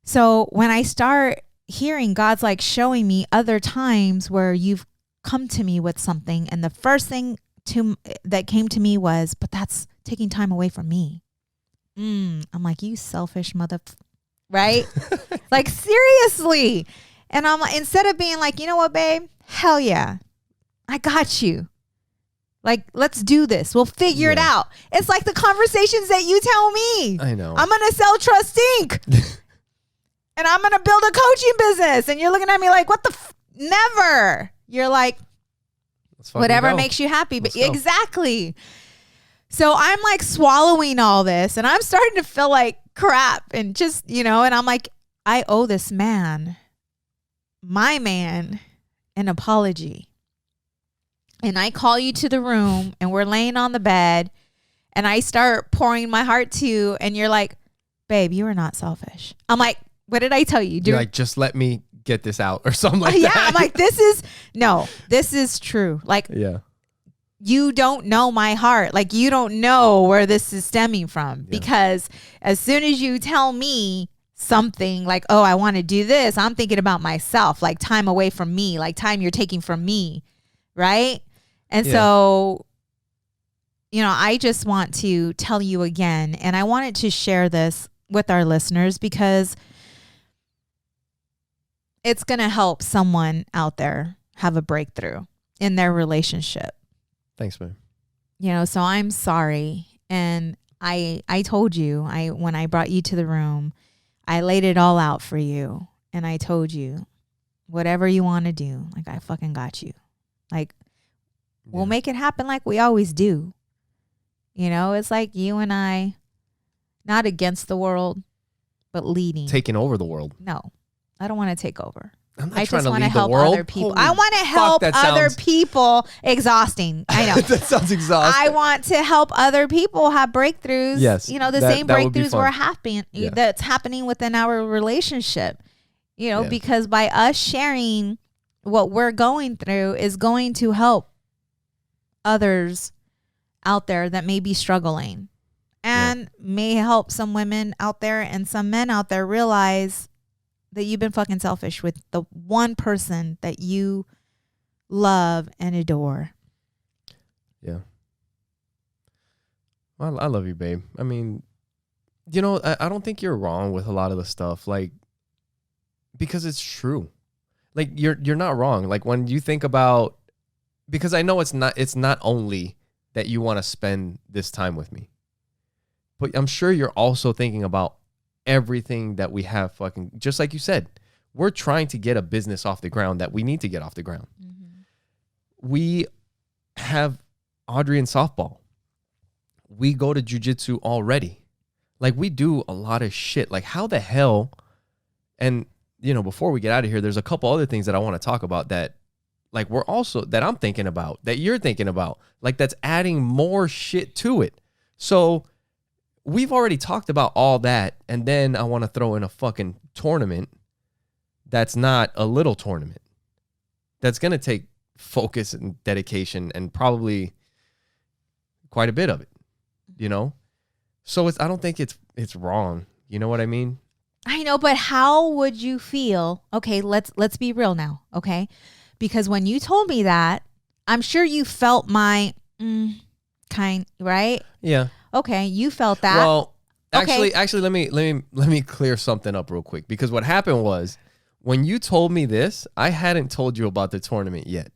So when I start hearing God's like showing me other times where you've come to me with something, and the first thing that came to me was, but that's taking time away from me. I'm like, you selfish right? Like, seriously. And I'm like, instead of being like, you know what, babe? Hell yeah. I got you. Like, let's do this. We'll figure it out. It's like the conversations that you tell me. I know. I'm going to sell Trust Inc. And I'm going to build a coaching business. And you're looking at me like, what the never. You're like, whatever makes you happy. But exactly. So I'm like swallowing all this and I'm starting to feel like crap and just, you know, and I'm like, I owe this man, my man, an apology. And I call you to the room and we're laying on the bed and I start pouring my heart to you and you're like, babe, you are not selfish. I'm like, what did I tell you? You're like, just let me get this out or something like that. Yeah, I'm like, this is true. Like, yeah. You don't know my heart. Like, you don't know where this is stemming from, because as soon as you tell me something like, oh, I want to do this, I'm thinking about myself, like time away from me, like time you're taking from me. Right. And so, you know, I just want to tell you again, and I wanted to share this with our listeners because it's going to help someone out there have a breakthrough in their relationship. Thanks, man. You know, so I'm sorry. And I told you, when I brought you to the room, I laid it all out for you. And I told you, whatever you want to do, like, I fucking got you. Like, we'll make it happen like we always do. You know, it's like you and I, not against the world, but leading. Taking over the world. No, I don't want to take over. I just want to help other people. Holy I want to help other people. Exhausting. I know. That sounds exhausting. I want to help other people have breakthroughs. Yes. You know, the same breakthroughs that's happening within our relationship. You know, because by us sharing what we're going through is going to help others out there that may be struggling, and may help some women out there and some men out there realize that you've been fucking selfish with the one person that you love and adore. Yeah. Well, I love you, babe. I mean, you know, I don't think you're wrong with a lot of the stuff, like, because it's true. Like, you're not wrong. Like, when you think about, because I know it's not only that you want to spend this time with me, but I'm sure you're also thinking about everything that we have fucking, just like you said, we're trying to get a business off the ground that we need to get off the ground. We have Audrey in softball. We go to jiu-jitsu already. Like, we do a lot of shit. Like, how the hell, and, you know, before we get out of here, there's a couple other things that I want to talk about that, like, that I'm thinking about, that you're thinking about, like, that's adding more shit to it. So we've already talked about all that, and then I want to throw in a fucking tournament that's not a little tournament. That's going to take focus and dedication and probably quite a bit of it, you know? So I don't think it's wrong. You know what I mean? I know, but how would you feel? Okay, let's be real now, okay? Because when you told me that, I'm sure you felt my kind, right? Yeah. Okay, you felt that. Well, Okay. actually, let me clear something up real quick, because what happened was, when you told me this, I hadn't told you about the tournament yet.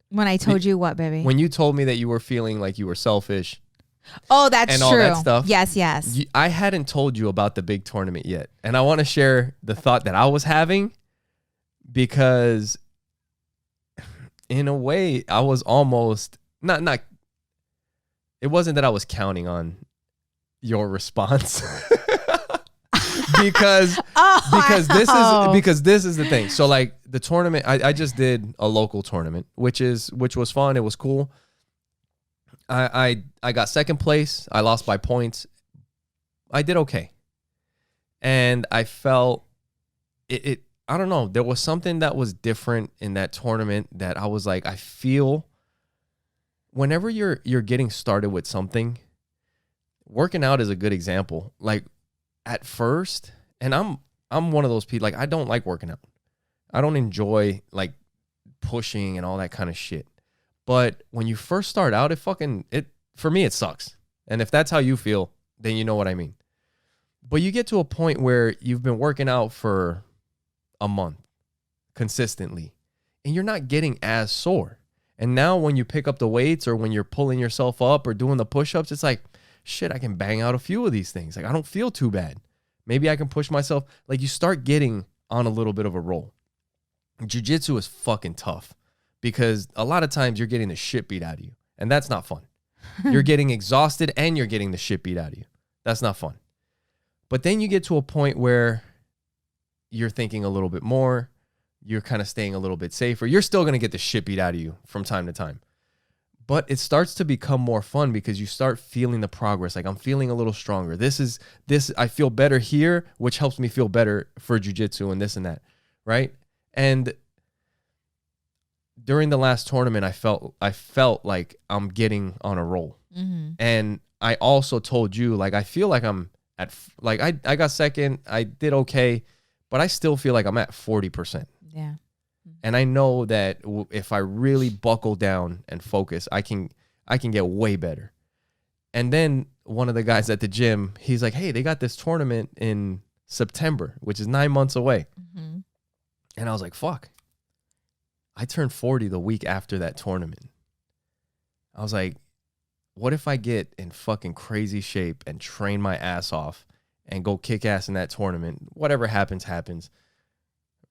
When I told you what, baby? When you told me that you were feeling like you were selfish. Oh, that's and true. all that stuff. Yes. I hadn't told you about the big tournament yet. And I want to share the thought that I was having, because in a way I was almost not it wasn't that I was counting on your response. because this is the thing. So, like, the tournament, I just did a local tournament, which was fun. It was cool. I got second place. I lost by points. I did okay. And I felt it I don't know. There was something that was different in that tournament that I was like, I feel whenever you're getting started with something, working out is a good example. Like, at first, and I'm one of those people, like, I don't like working out. I don't enjoy, like, pushing and all that kind of shit. But when you first start out, for me, it sucks. And if that's how you feel, then you know what I mean. But you get to a point where you've been working out for a month consistently, and you're not getting as sore. And now when you pick up the weights, or when you're pulling yourself up or doing the push-ups, it's like, shit, I can bang out a few of these things. Like, I don't feel too bad. Maybe I can push myself. Like, you start getting on a little bit of a roll. Jiu-jitsu is fucking tough, because a lot of times you're getting the shit beat out of you, and that's not fun. You're getting exhausted and you're getting the shit beat out of you. That's not fun. But then you get to a point where you're thinking a little bit more. You're kind of staying a little bit safer. You're still going to get the shit beat out of you from time to time. But it starts to become more fun, because you start feeling the progress. Like, I'm feeling a little stronger. I feel better here, which helps me feel better for jiu-jitsu and this and that, right? And during the last tournament, I felt like I'm getting on a roll. Mm-hmm. And I also told you, like, I feel like I'm I got second. I did okay, but I still feel like I'm at 40%. Yeah. And I know that if I really buckle down and focus, I can get way better. And then one of the guys at the gym, he's like, hey, they got this tournament in September, which is 9 months away. Mm-hmm. And I was like, fuck. I turned 40 the week after that tournament. I was like, what if I get in fucking crazy shape and train my ass off and go kick ass in that tournament? Whatever happens, happens.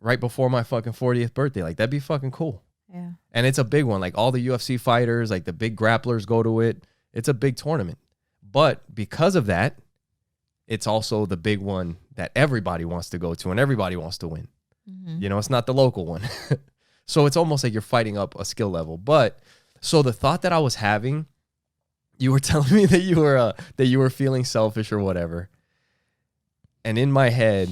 Right before my fucking 40th birthday. Like, that'd be fucking cool. Yeah. And it's a big one. Like, all the UFC fighters, like the big grapplers go to it. It's a big tournament. But because of that, it's also the big one that everybody wants to go to and everybody wants to win. Mm-hmm. You know, it's not the local one. So it's almost like you're fighting up a skill level. But so the thought that I was having, you were telling me that you were feeling selfish or whatever. And in my head,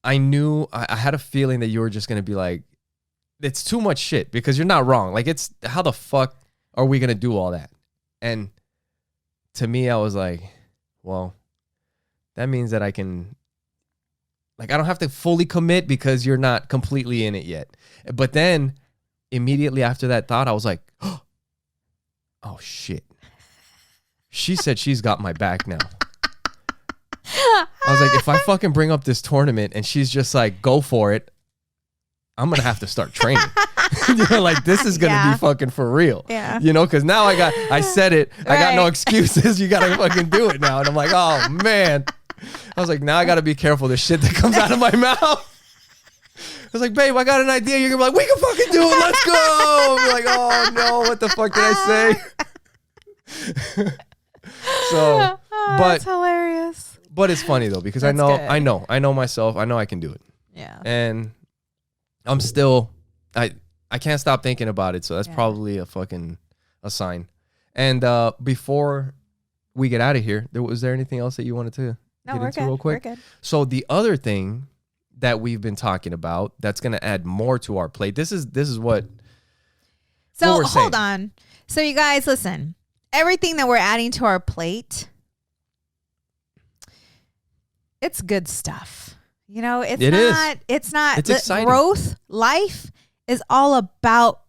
I knew, I had a feeling that you were just going to be like, it's too much shit, because you're not wrong. Like, it's, how the fuck are we going to do all that? And to me, I was like, well, that means that I can Like I don't have to fully commit because you're not completely in it yet. But then immediately after that thought, I was like, oh shit. She said she's got my back now. I was like, if I fucking bring up this tournament and she's just like, go for it, I'm going to have to start training. You know, like this is going to be fucking for real. Yeah. You know, because now I said it. I got no excuses. You got to fucking do it now. And I'm like, oh man. I was like, now I got to be careful the shit that comes out of my mouth. I was like, babe, I got an idea. You're going to be like, we can fucking do it. Let's go. I'm like, oh no, what the fuck did I say? So, but that's hilarious. But it's funny though, because I know myself. I know I can do it. Yeah. And I'm still, I can't stop thinking about it. So that's probably a sign. And before we get out of here, was there anything else that you wanted to get into real quick? We're good. So the other thing that we've been talking about that's going to add more to our plate. This is what. So we're saying. Hold on. So you guys, listen. Everything that we're adding to our plate, it's good stuff. You know, it's not It's exciting. Growth. Life is all about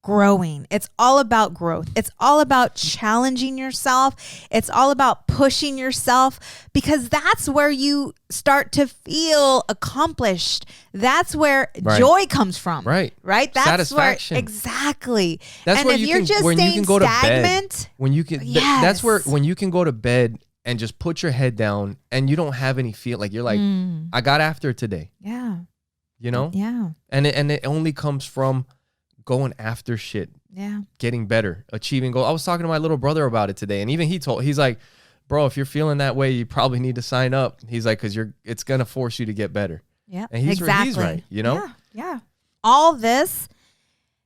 growing. It's all about growth. It's all about challenging yourself. It's all about pushing yourself, because that's where you start to feel accomplished. That's where joy comes from. Right. Right. That's satisfaction. Exactly. That's and where if you can, when you can go to bed. When you can, that's where when you can go to bed and just put your head down and you don't have any feel, like you're like, I got after it today. Yeah. You know? Yeah. And it only comes from going after shit. Yeah. Getting better, achieving goals. I was talking to my little brother about it today, and even he's like, bro, if you're feeling that way, you probably need to sign up. He's like, because it's going to force you to get better. Yeah. And he's right, you know? Yeah. All this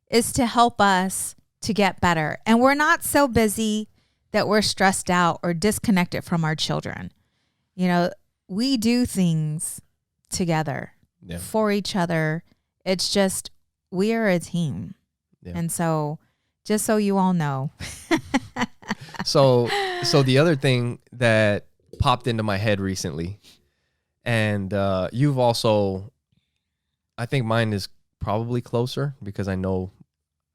is to help us to get better. And we're not so busy that we're stressed out or disconnected from our children. You know, we do things together for each other. It's just, we are a team. Yeah. And so just so you all know. So the other thing that popped into my head recently, and you've also, I think mine is probably closer because I know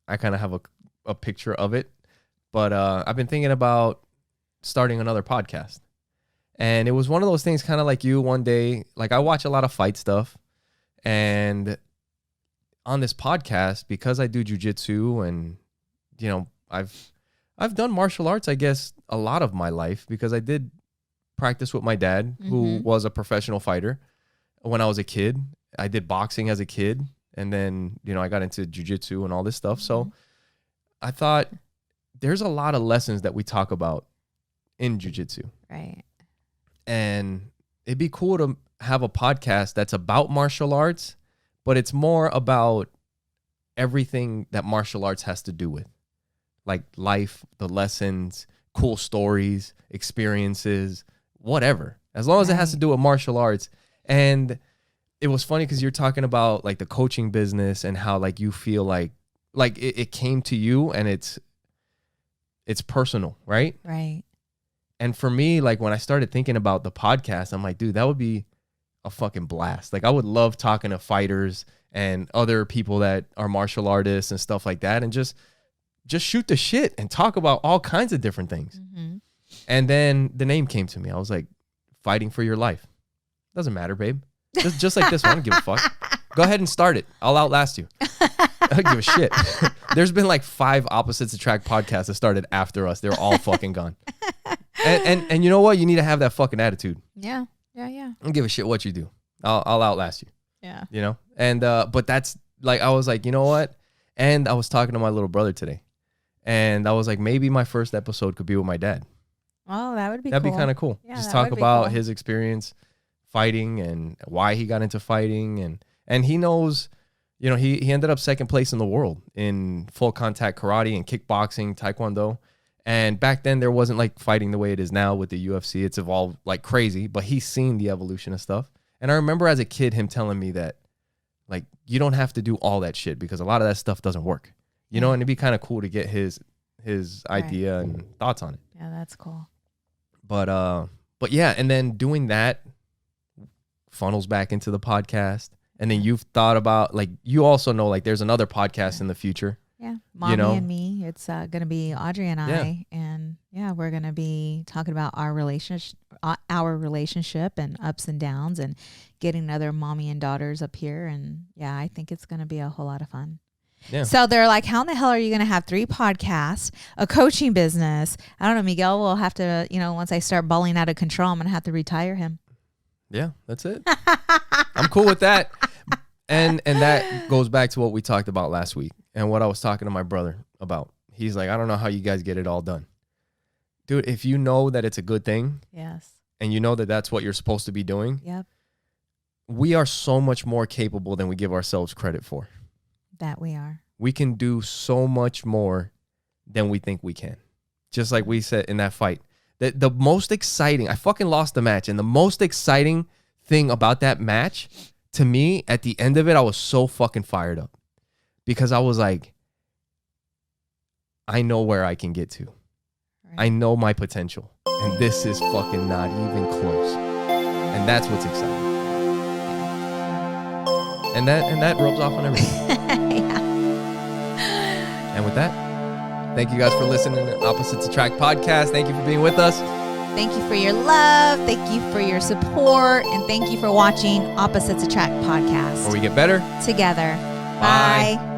I kind of have a picture of it. But I've been thinking about starting another podcast. And it was one of those things kind of like you one day, like I watch a lot of fight stuff. And on this podcast, because I do jujitsu and, you know, I've done martial arts, I guess, a lot of my life because I did practice with my dad, who was a professional fighter when I was a kid. I did boxing as a kid. And then, you know, I got into jujitsu and all this stuff. So I thought there's a lot of lessons that we talk about in jujitsu. Right. And it'd be cool to have a podcast that's about martial arts, but it's more about everything that martial arts has to do with, like life, the lessons, cool stories, experiences, whatever, as long as it has to do with martial arts. And it was funny because you're talking about like the coaching business and how like you feel like it came to you and it's personal, right? Right. And for me, like when I started thinking about the podcast, I'm like, dude, that would be a fucking blast. Like I would love talking to fighters and other people that are martial artists and stuff like that, and just shoot the shit and talk about all kinds of different things. And then the name came to me. I was like, Fighting for Your Life. Doesn't matter, babe. Just like this one. I don't give a fuck. Go ahead and start it. I'll outlast you. I don't give a shit. There's been like 5 Opposites Attract podcasts that started after us. They're all fucking gone. And you know what? You need to have that fucking attitude. Yeah. I don't give a shit what you do. I'll outlast you. Yeah. You know? And but that's like, I was like, you know what? And I was talking to my little brother today. And I was like, maybe my first episode could be with my dad. Oh, that'd be kind of cool. Yeah, just talk about his experience fighting and why he got into fighting. And he knows, you know, he ended up second place in the world in full contact karate and kickboxing, taekwondo. And back then there wasn't like fighting the way it is now with the UFC. It's evolved like crazy, but he's seen the evolution of stuff. And I remember as a kid him telling me that like you don't have to do all that shit because a lot of that stuff doesn't work. You know, and it'd be kind of cool to get his idea and thoughts on it. Yeah, that's cool. But yeah, and then doing that funnels back into the podcast. And then you've thought about, like, you also know, like, there's another podcast in the future. Yeah. Mommy and me. It's going to be Audrey and I. And we're going to be talking about our relationship and ups and downs and getting other mommy and daughters up here. And I think it's going to be a whole lot of fun. Yeah. So they're like, how in the hell are you going to have 3 podcasts, a coaching business? I don't know. Miguel will have to, once I start balling out of control, I'm going to have to retire him. Yeah, that's it. I'm cool with that. And that goes back to what we talked about last week and what I was talking to my brother about. He's like, I don't know how you guys get it all done. Dude, if you know that it's a good thing. Yes. And you know that that's what you're supposed to be doing. Yep. We are so much more capable than we give ourselves credit for. That we are. We can do so much more than we think we can. Just like we said in that fight. The most exciting, I fucking lost the match. And the most exciting thing about that match, to me, at the end of it, I was so fucking fired up. Because I was like, I know where I can get to. Right. I know my potential. And this is fucking not even close. And that's what's exciting. And that rubs off on everything. And with that, thank you guys for listening to Opposites Attract podcast. Thank you for being with us. Thank you for your love. Thank you for your support. And thank you for watching Opposites Attract podcast. Where we get better together. Bye. Bye.